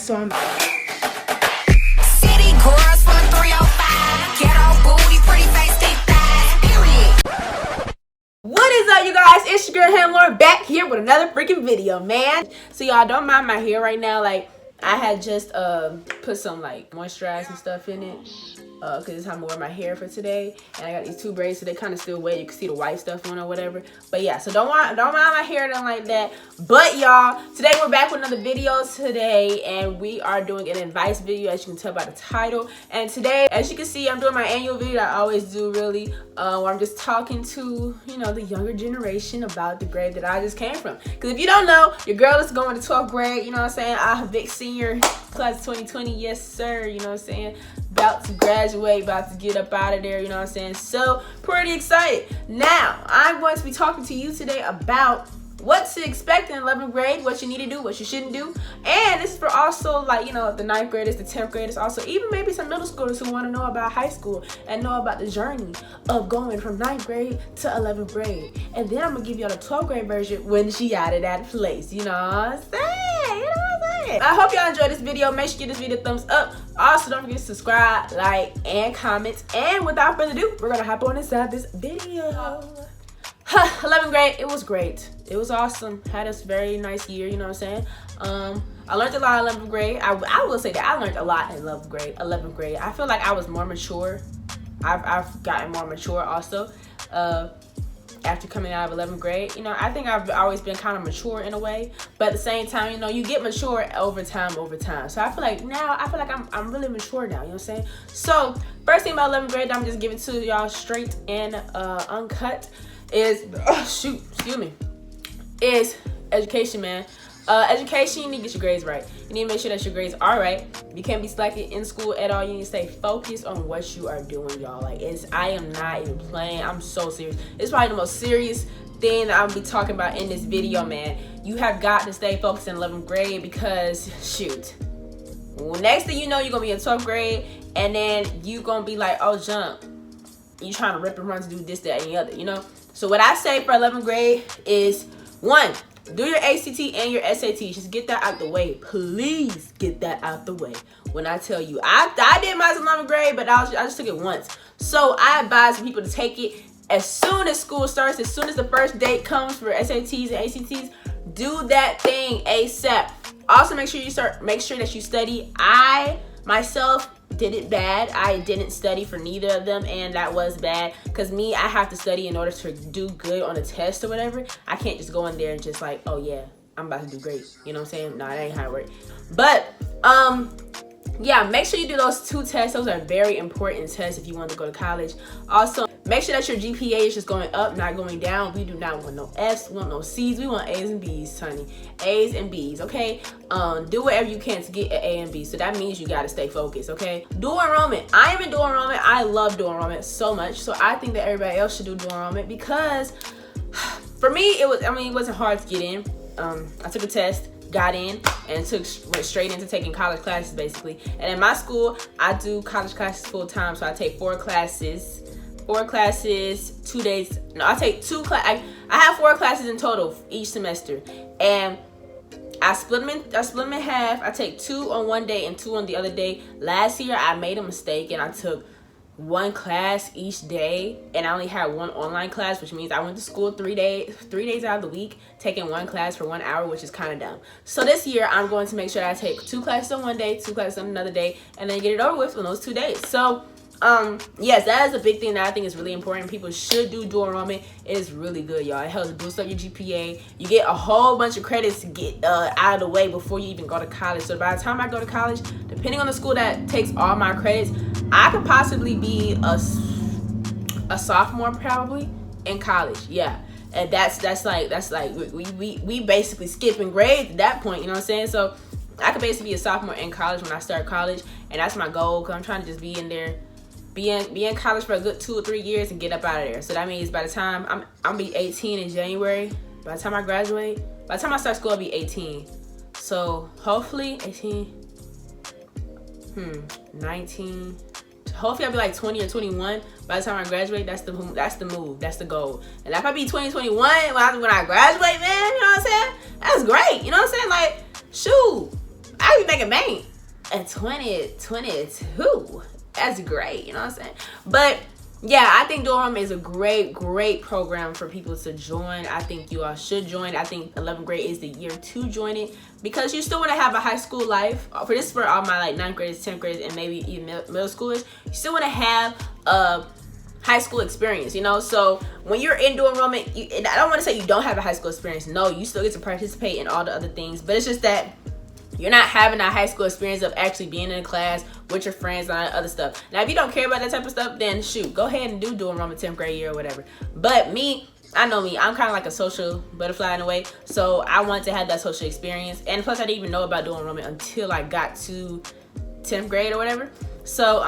so I'm City girls from the 305. Ghetto booty, pretty face, thick thighs. Period. What is up, you guys? It's your girl Hannalore back here with another freaking video, man. So y'all don't mind my hair right now. Like, I had just put some like moisturizing stuff in it. Cause it's time to wear my hair for today, and I got these two braids, so they kind of still wet. You can see the white stuff on or whatever. But yeah, so don't mind my hair done like that. But y'all, today we're back with another video today, and we are doing an advice video, as you can tell by the title. And today, as you can see, I'm doing my annual video that I always do, really, where I'm just talking to, you know, the younger generation about the grade that I just came from. Because if you don't know, your girl is going to 12th grade. You know what I'm saying? I'm a big senior, class 2020. Yes, sir. You know what I'm saying? About to graduate, about to get up out of there, you know what I'm saying? So, pretty excited. Now, I'm going to be talking to you today about what to expect in 11th grade, what you need to do, what you shouldn't do. And this is for also, like, you know, the 9th graders, the 10th graders, also even maybe some middle schoolers who want to know about high school and know about the journey of going from 9th grade to 11th grade. And then I'm going to give y'all the 12th grade version when she out of that place, you know what I'm saying? You know what I'm saying? I hope y'all enjoyed this video. Make sure you give this video a thumbs up. Also, don't forget to subscribe, like, and comment. And without further ado, we're going to hop on inside this video. 11th grade, it was great. It was awesome. Had a very nice year, you know what I'm saying? I learned a lot in 11th grade. I will say that I learned a lot in 11th grade. I feel like I was more mature. I've gotten more mature also after coming out of 11th grade. You know, I think I've always been kind of mature in a way, but at the same time, you know, you get mature over time. So I feel like now, I'm really mature now, you know what I'm saying? So first thing about 11th grade, I'm just giving to y'all straight and uncut is, is education, man. Education, you need to get your grades right. You need to make sure that your grades are right. You can't be slacking in school at all. You need to stay focused on what you are doing, y'all. Like, I am not even playing. I'm so serious. It's probably the most serious thing that I'll be talking about in this video, man. You have got to stay focused in 11th grade because, shoot, next thing you know, you're going to be in 12th grade, and then you're going to be like, oh, jump. You trying to rip and run to do this, that, and the other, you know? So what I say for 11th grade is, 1, do your ACT and your SAT. Just get that out the way. Please get that out the way. When I tell you, I did mine in 11th grade, but I just took it once. So I advise people to take it as soon as school starts, as soon as the first date comes for SATs and ACTs. Do that thing ASAP. Also, make sure that you study. I myself did it bad. I didn't study for neither of them, and that was bad because I have to study in order to do good on a test or whatever. I can't just go in there and just like, oh yeah, I'm about to do great, you know what I'm saying? No, that ain't how it works. But yeah, make sure you do those 2 tests. Those are very important tests if you want to go to college. Also, make sure that your GPA is just going up, not going down. We do not want no F's, we want no C's, we want A's and B's, honey. A's and B's, okay? Do whatever you can to get an A and B. So that means you gotta stay focused, okay? Dual enrollment. I am in dual enrollment. I love dual enrollment so much. So I think that everybody else should do dual enrollment because for me, it wasn't hard to get in. I took a test, got in, and went straight into taking college classes basically. And in my school, I do college classes full time, so I take 4 classes, 2 days. No, I take 2 classes. I have 4 classes in total each semester, and I split them in half. I take 2 on one day and 2 on the other day. Last year, I made a mistake and I took 1 class each day, and I only had 1 online class, which means I went to school 3 days out of the week, taking 1 class for 1 hour, which is kind of dumb. So this year, I'm going to make sure I take 2 classes on one day, 2 classes on another day, and then get it over with on those 2 days. So yes, that is a big thing that I think is really important. People should do dual enrollment. It is really good, y'all. It helps boost up your GPA. You get a whole bunch of credits to get out of the way before you even go to college. So by the time I go to college, depending on the school that takes all my credits, I could possibly be a sophomore probably in college. Yeah. And that's like we basically skipping grades at that point, you know what I'm saying? So I could basically be a sophomore in college when I start college, and that's my goal, because I'm trying to just be in there, be in college for a good 2 or 3 years and get up out of there. So that means by the time I'm gonna be 18 in January, by the time I graduate, by the time I start school, I'll be 18. So hopefully 19, hopefully I'll be like 20 or 21 by the time I graduate. That's the move, that's the goal. And if I be 20, 21 when I graduate, man, you know what I'm saying? That's great, you know what I'm saying? Like, shoot, I be making bank at 22. That's great, you know what I'm saying? But yeah, I think dual enrollment is a great program for people to join. I think you all should join. I think 11th grade is the year to join it because you still want to have a high school life. For this, for all my like 9th graders, 10th graders, and maybe even middle schoolers, you still want to have a high school experience, you know? So when you're in dual enrollment, I don't want to say you don't have a high school experience. No, you still get to participate in all the other things, but it's just that you're not having that high school experience of actually being in a class with your friends and all that other stuff. Now, if you don't care about that type of stuff, then shoot, go ahead and do dual enrollment 10th grade year or whatever. But me, I know me, I'm kind of like a social butterfly in a way. So I wanted to have that social experience. And plus, I didn't even know about dual enrollment until I got to 10th grade or whatever. So,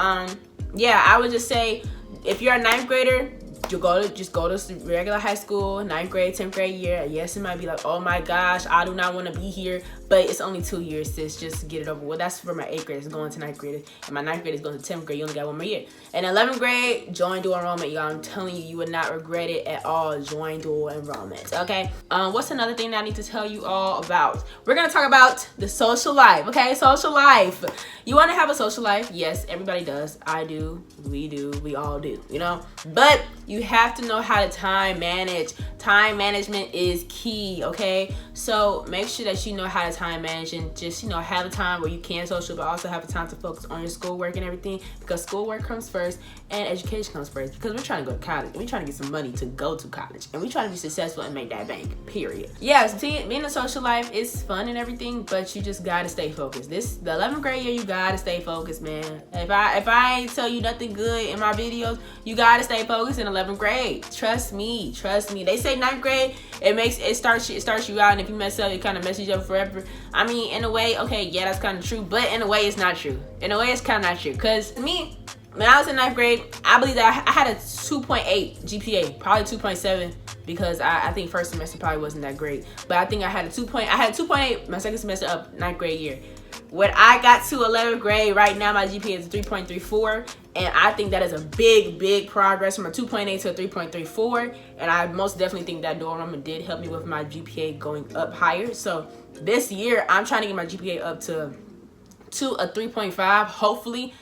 yeah, I would just say, if you're a 9th grader, you just go to regular high school, 9th grade, 10th grade year. Yes, it might be like, oh my gosh, I do not want to be here, but it's only 2 years, sis. Just get it over with. That's for my 8th graders going to 9th grade, and my 9th graders going to 10th grade. You only got 1 more year. And 11th grade, join dual enrollment, y'all. I'm telling you, you would not regret it at all. Join dual enrollment, okay? What's another thing that I need to tell you all about? We're gonna talk about the social life, okay? Social life. You want to have a social life? Yes, everybody does. I do. We all do. You know, but you have to know how to time manage. Time management is key, okay? So make sure that you know how to time manage and just, you know, have a time where you can social, but also have a time to focus on your schoolwork and everything, because schoolwork comes first and education comes first, because we're trying to go to college and we're trying to get some money to go to college and we're trying to be successful and make that bank, period. Yes, being in a social life is fun and everything, but you just gotta stay focused. The 11th grade year, you gotta stay focused, man. If I ain't tell you nothing good in my videos, you gotta stay focused in 11th grade. Trust me. They say 9th grade, it starts you out, and if you mess up, it kind of messes you up forever. I mean, in a way, okay, yeah, that's kind of true, but in a way, it's not true. In a way, it's kind of not true, because me, when I was in 9th grade, I believe that I had a 2.8 GPA, probably 2.7, because I think first semester probably wasn't that great, but I think I had a 2.8 my second semester of 9th grade year. When I got to 11th grade, right now my GPA is 3.34, and I think that is a big progress from a 2.8 to a 3.34, and I most definitely think that dual enrollment did help me with my GPA going up higher. So this year, I'm trying to get my GPA up to a 3.5, hopefully.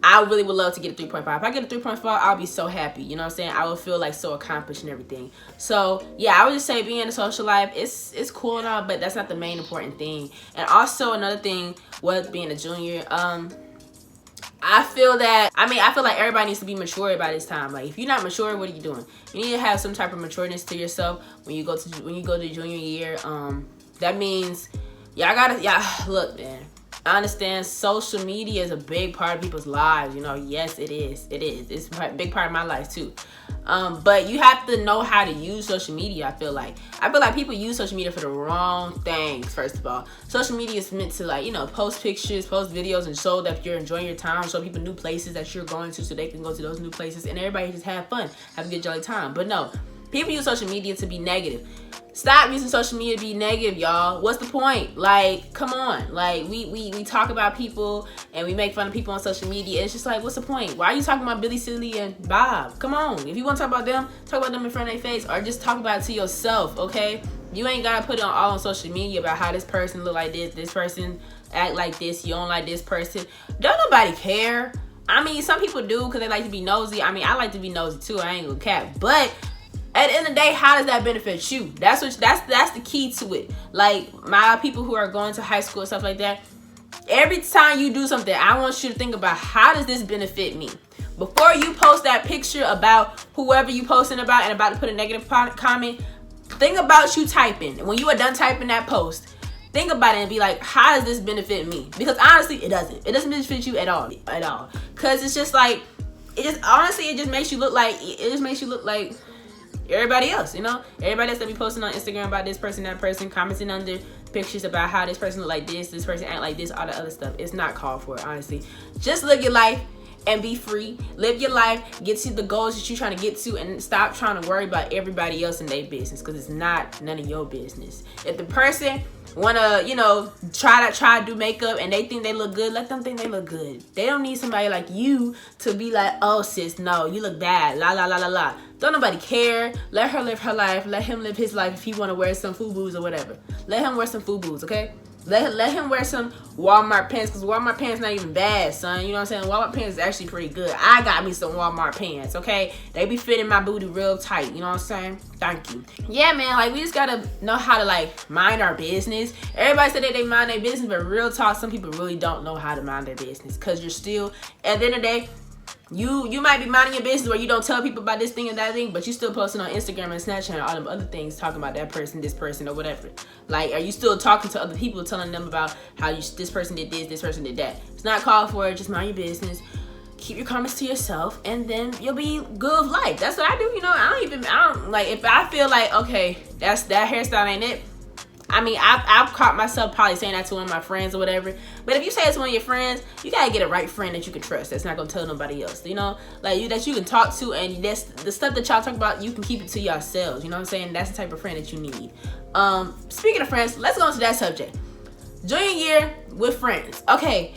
I really would love to get a 3.5. If I get a 3.5, I'll be so happy. You know what I'm saying? I would feel like so accomplished and everything. So yeah, I would just say being in a social life, it's cool and all, but that's not the main important thing. And also another thing was being a junior. I feel like everybody needs to be mature by this time. Like, if you're not mature, what are you doing? You need to have some type of matureness to yourself when you go to junior year. That means look, man. I understand social media is a big part of people's lives. You know, yes, it is. It's a big part of my life too. But you have to know how to use social media. I feel like people use social media for the wrong things. First of all, social media is meant to, like, you know, post pictures, post videos, and show that you're enjoying your time. Show people new places that you're going to, so they can go to those new places, and everybody just have fun, have a good jolly time. But no, people use social media to be negative. Stop using social media to be negative, y'all. What's the point? Like, come on. Like, we talk about people and we make fun of people on social media. It's just like, what's the point? Why are you talking about Billy, Silly, and Bob? Come on. If you want to talk about them in front of their face, or just talk about it to yourself, okay? You ain't gotta put it all on social media about how this person look like this person act like this, you don't like this person. Don't nobody care. I mean, some people do because they like to be nosy. I mean, I like to be nosy too. I ain't gonna cap. But at the end of the day, how does that benefit you? That's the key to it. Like, my people who are going to high school and stuff like that, every time you do something, I want you to think about, how does this benefit me? Before you post that picture about whoever you posting about and about to put a negative comment, think about you typing. And when you are done typing that post, think about it and be like, how does this benefit me? Because honestly, it doesn't. It doesn't benefit you at all. Because it's just like, it just makes you look like everybody else, you know? Everybody else that be posting on Instagram about this person, that person, commenting under pictures about how this person look like this person act like this, all the other stuff. It's not called for, honestly. Just live your life and be free. Live your life, get to the goals that you're trying to get to, and stop trying to worry about everybody else in their business, because it's not none of your business. If the person wanna, you know, try to do makeup and they think they look good, let them think they look good. They don't need somebody like you to be like, oh sis, no, you look bad, la la la la la. Don't nobody care. Let her live her life. Let him live his life. If he want to wear some FUBUs or whatever, let him wear some FUBUs, okay? Let him wear some Walmart pants, because Walmart pants not even bad, son. You know what I'm saying? Walmart pants is actually pretty good. I got me some Walmart pants, okay? They be fitting my booty real tight, you know what I'm saying? Thank you. Yeah, man, like, we just gotta know how to, like, mind our business. Everybody said that they mind their business, but real talk, some people really don't know how to mind their business, because you're still, at the end of the day, you might be minding your business where you don't tell people about this thing and that thing, but you still posting on Instagram and Snapchat and all them other things talking about that person, this person, or whatever. Like, are you still talking to other people, telling them about how this person did this person did that? It's not called for. Just mind your business. Keep your comments to yourself, and then you'll be good of life. That's what I do. You know, I don't like, if I feel like, okay, that hairstyle ain't it. I mean, I've caught myself probably saying that to one of my friends or whatever. But if you say it to one of your friends, you gotta get a right friend that you can trust. That's not gonna tell nobody else. You know, like that you can talk to, and that's the stuff that y'all talk about. You can keep it to yourselves. You know what I'm saying? That's the type of friend that you need. Speaking of friends, let's go into that subject. Junior year with friends. Okay.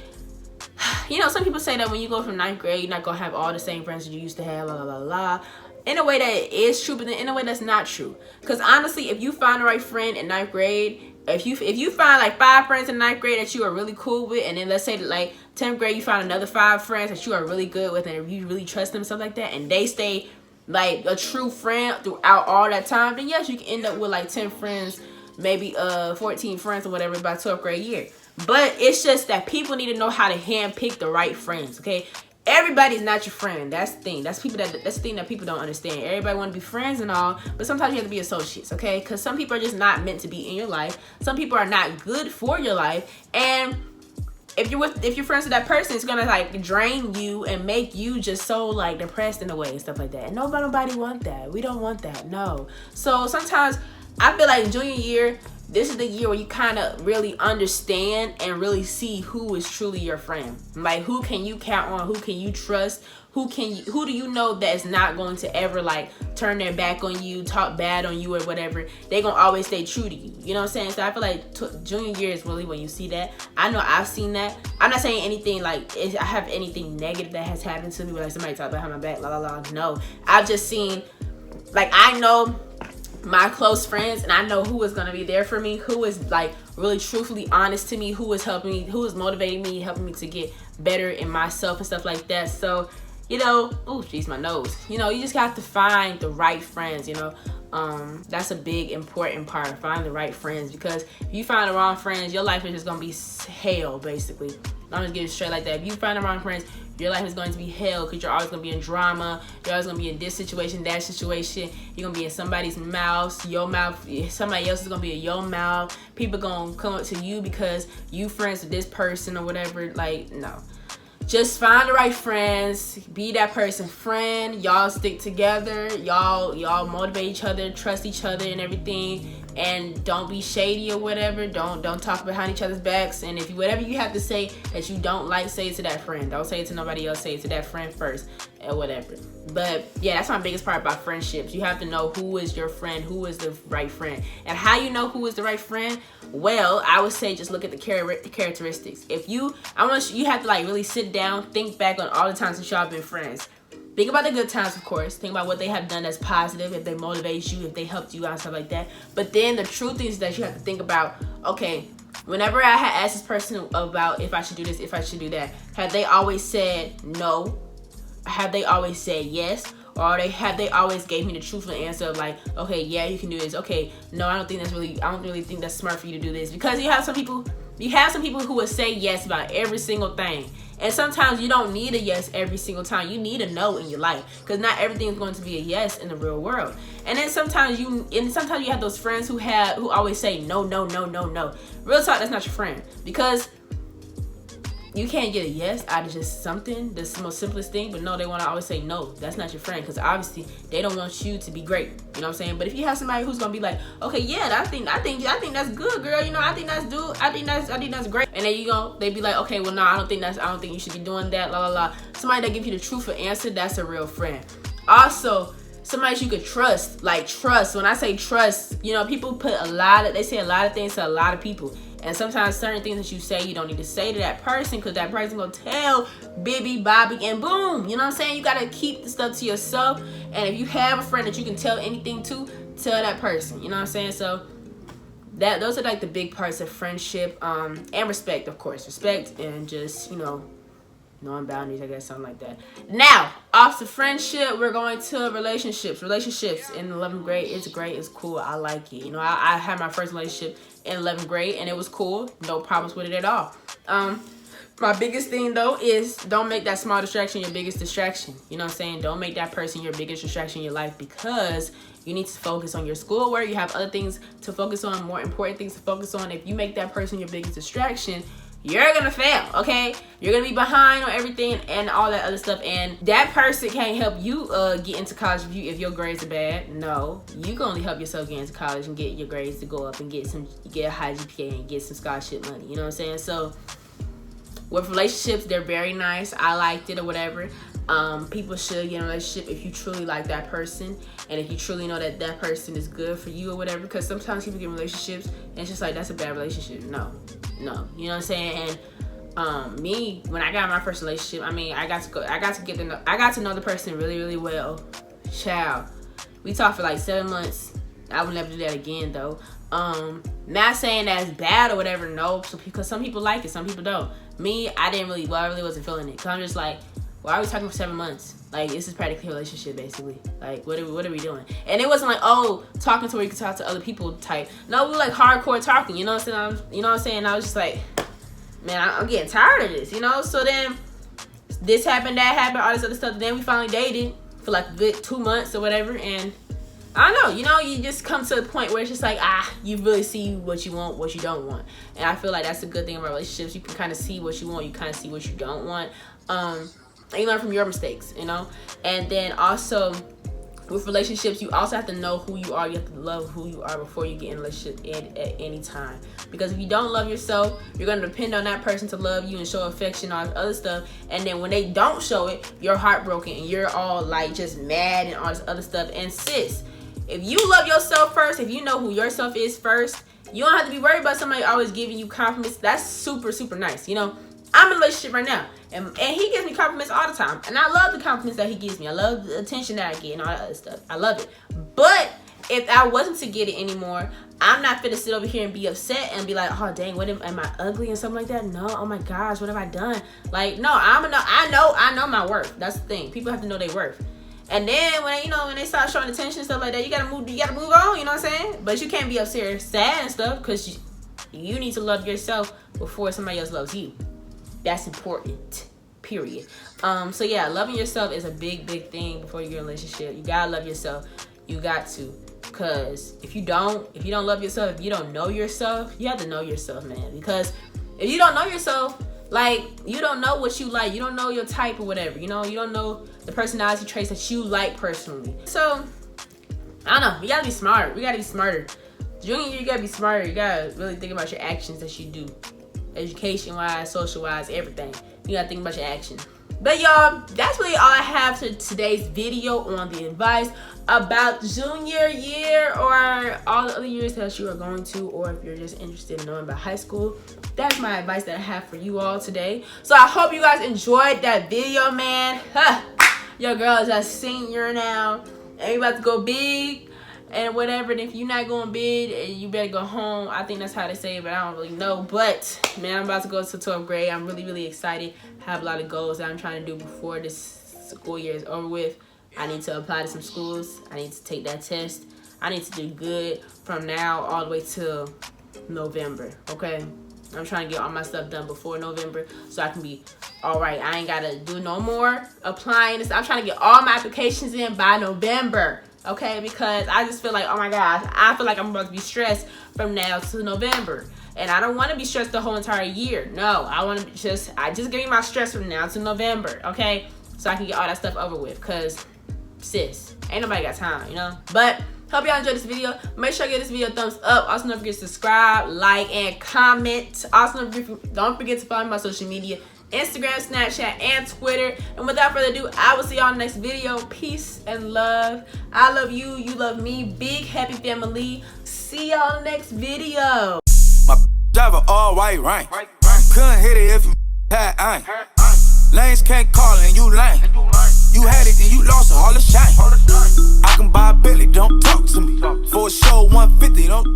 You know, some people say that when you go from 9th grade, you're not gonna have all the same friends that you used to have. La la la la. In a way that is true, but then in a way that's not true. Because honestly, if you find the right friend in 9th grade, if you find like 5 friends in 9th grade that you are really cool with, and then let's say that like 10th grade you find another 5 friends that you are really good with, and if you really trust them, stuff like that, and they stay like a true friend throughout all that time, then yes, you can end up with like 10 friends, maybe 14 friends or whatever by 12th grade year. But it's just that people need to know how to handpick the right friends, okay? Everybody's not your friend. That's the thing. That's the thing that people don't understand. Everybody want to be friends and all, but sometimes you have to be associates, okay? Because some people are just not meant to be in your life. Some people are not good for your life, and if you're friends with that person, it's gonna like drain you and make you just so like depressed in a way and stuff like that. And nobody want that. We don't want that. No. So sometimes I feel like junior year, this is the year where you kind of really understand and really see who is truly your friend. Like, who can you count on? Who can you trust? Who do you know that is not going to ever like turn their back on you, talk bad on you or whatever? They gonna always stay true to you. You know what I'm saying? So I feel like junior year is really when you see that. I know I've seen that. I'm not saying anything like I have anything negative that has happened to me, where like somebody talk behind my back, la la la. No, I've just seen, like, I know my close friends, and I know who is gonna be there for me, who is like really truthfully honest to me, who is helping me, who is motivating me, helping me to get better in myself and stuff like that. So, you know, oh jeez, my nose. You know, you just have to find the right friends. You know, that's a big important part. Find the right friends, because if you find the wrong friends, your life is just gonna be hell, basically. I'm just getting straight like that. If you find the wrong friends, your life is going to be hell, because you're always going to be in drama. You're always going to be in this situation, that situation. You're going to be in somebody's mouth, your mouth. Somebody else is going to be in your mouth. People going to come up to you because you friends with this person or whatever. Like, no. Just find the right friends. Be that person's friend. Y'all stick together. Y'all motivate each other, trust each other and everything. And don't be shady or whatever. Don't talk behind each other's backs. And if whatever you have to say that you don't like, say it to that friend. Don't say it to nobody else. Say it to that friend first or whatever. But yeah, that's my biggest part about friendships. You have to know who is your friend, who is the right friend. And how you know who is the right friend? Well, I would say just look at the characteristics. I want you have to like really sit down, think back on all the times that y'all been friends. Think about the good times, of course. Think about what they have done that's positive, if they motivate you, if they helped you out, stuff like that. But then the truth is that you have to think about, okay, whenever I had asked this person about if I should do this, if I should do that, have they always said no? Have they always said yes? Or have they always gave me the truthful answer of like, okay, yeah, you can do this. Okay, no, I don't really think that's smart for you to do this. Because you have some people who will say yes about every single thing. And sometimes you don't need a yes every single time. You need a no in your life, because not everything is going to be a yes in the real world. And then sometimes you have those friends who always say no, no, no, no, no. Real talk, that's not your friend, because you can't get a yes out of just something, the most simplest thing, but no, they want to always say no. That's not your friend, because obviously they don't want you to be great. You know what I'm saying? But if you have somebody who's gonna be like, okay, yeah, I think that's good, girl. You know, I think that's great. And then they be like, okay, well, no, I don't think you should be doing that. La la la. Somebody that gives you the truthful answer, that's a real friend. Also, somebody you could trust. Like, trust. When I say trust, you know, people they say a lot of things to a lot of people. And sometimes certain things that you say, you don't need to say to that person, because that person gonna tell Bibby, Bobby, and boom. You know what I'm saying? You gotta keep the stuff to yourself. And if you have a friend that you can tell anything to, tell that person. You know what I'm saying? So those are like the big parts of friendship, and respect, of course. Respect and just, knowing boundaries, I guess, something like that. Now, off to friendship, we're going to relationships. Relationships in 11th grade, it's great, it's cool, I like it. I had my first relationship in 11th grade, and it was cool. No problems with it at all. My biggest thing, though, is don't make that small distraction your biggest distraction. You know what I'm saying? Don't make that person your biggest distraction in your life, because you need to focus on your schoolwork. You have other things to focus on, more important things to focus on. If you make that person your biggest distraction, you're gonna fail, okay? You're gonna be behind on everything and all that other stuff, and that person can't help you get into college if your grades are bad. No, you can only help yourself get into college and get your grades to go up and get a high GPA and get some scholarship money. You know what I'm saying? So with relationships, they're very nice. I liked it or whatever. People should get in a relationship if you truly like that person, and if you truly know that that person is good for you or whatever. Because sometimes people get in relationships and it's just like, that's a bad relationship. No, you know what I'm saying? And me, when I got my first relationship, I got to know the person really, really well. Child, we talked for like 7 months. I would never do that again, though. Not saying that's bad or whatever. No, because some people like it, some people don't. Me, I really wasn't feeling it. Cause I'm just like, why are we talking for 7 months? Like, this is practically a relationship, basically. Like, what are we doing? And it wasn't like, oh, talking to where you can talk to other people type. No, we were like hardcore talking. You know what I'm saying? I was just like, man, I'm getting tired of this. So then this happened, that happened, all this other stuff. Then we finally dated for like a good 2 months or whatever, and I don't know, you just come to a point where it's just like, you really see what you want, what you don't want. And I feel like that's a good thing about relationships. You can kind of see what you want, you kind of see what you don't want. And you learn from your mistakes, And then also, with relationships, you also have to know who you are. You have to love who you are before you get in a relationship at any time. Because if you don't love yourself, you're going to depend on that person to love you and show affection, all this other stuff. And then when they don't show it, you're heartbroken and you're all like just mad and all this other stuff. And sis, if you love yourself first, if you know who yourself is first, you don't have to be worried about somebody always giving you compliments. That's super, super nice. I'm in a relationship right now, and he gives me compliments all the time, and I love the compliments that he gives me. I love the attention that I get and all that other stuff. I love it. But if I wasn't to get it anymore, I'm not finna sit over here and be upset and be like, oh dang, am I ugly and something like that? No, oh my gosh, what have I done? Like, no, I know my worth. That's the thing. People have to know their worth. And then when they start showing attention and stuff like that, you gotta move on. You know what I'm saying? But you can't be upset, sad and stuff, because you need to love yourself before somebody else loves you. That's important, period. So yeah, loving yourself is a big, big thing before you get in a relationship. You gotta love yourself. You got to. Because if you don't love yourself, if you don't know yourself, you have to know yourself, man. Because if you don't know yourself, like, you don't know what you like. You don't know your type or whatever. You don't know the personality traits that you like personally. So, I don't know. We gotta be smart. We gotta be smarter. Junior year, you gotta be smarter. You gotta really think about your actions that you do. Education-wise, social-wise, everything. You gotta think about your actions. But y'all, that's really all I have for today's video on the advice about junior year or all the other years that you are going to, or if you're just interested in knowing about high school. That's my advice that I have for you all today. So I hope you guys enjoyed that video, man. Your girl is a senior now, and we about to go big and whatever. And if you're not going big, you better go home. I think that's how they say it, but I don't really know. But man, I'm about to go to 12th grade. I'm really, really excited. I have a lot of goals that I'm trying to do before this school year is over with. I need to apply to some schools. I need to take that test. I need to do good from now all the way till November, okay? I'm trying to get all my stuff done before November so I can be all right. I ain't got to do no more applying. I'm trying to get all my applications in by November, okay? Because I just feel like, oh my gosh, I feel like I'm about to be stressed from now to November. And I don't want to be stressed the whole entire year. No, I just give me my stress from now to November, okay? So I can get all that stuff over with, because sis, ain't nobody got time, But hope y'all enjoyed this video. Make sure you give this video a thumbs up. Also, don't forget to subscribe, like, and comment. Also, don't forget to follow me on social media, Instagram, Snapchat, and Twitter. And without further ado, I will see y'all in the next video. Peace and love. I love you. You love me. Big happy family. See y'all in the next video. My driver all white rain. Couldn't hit it if you had aim. Lanes can't call and you lame. You had it and you lost all the shine. I can buy a Billy, don't talk to me. For a show 150, don't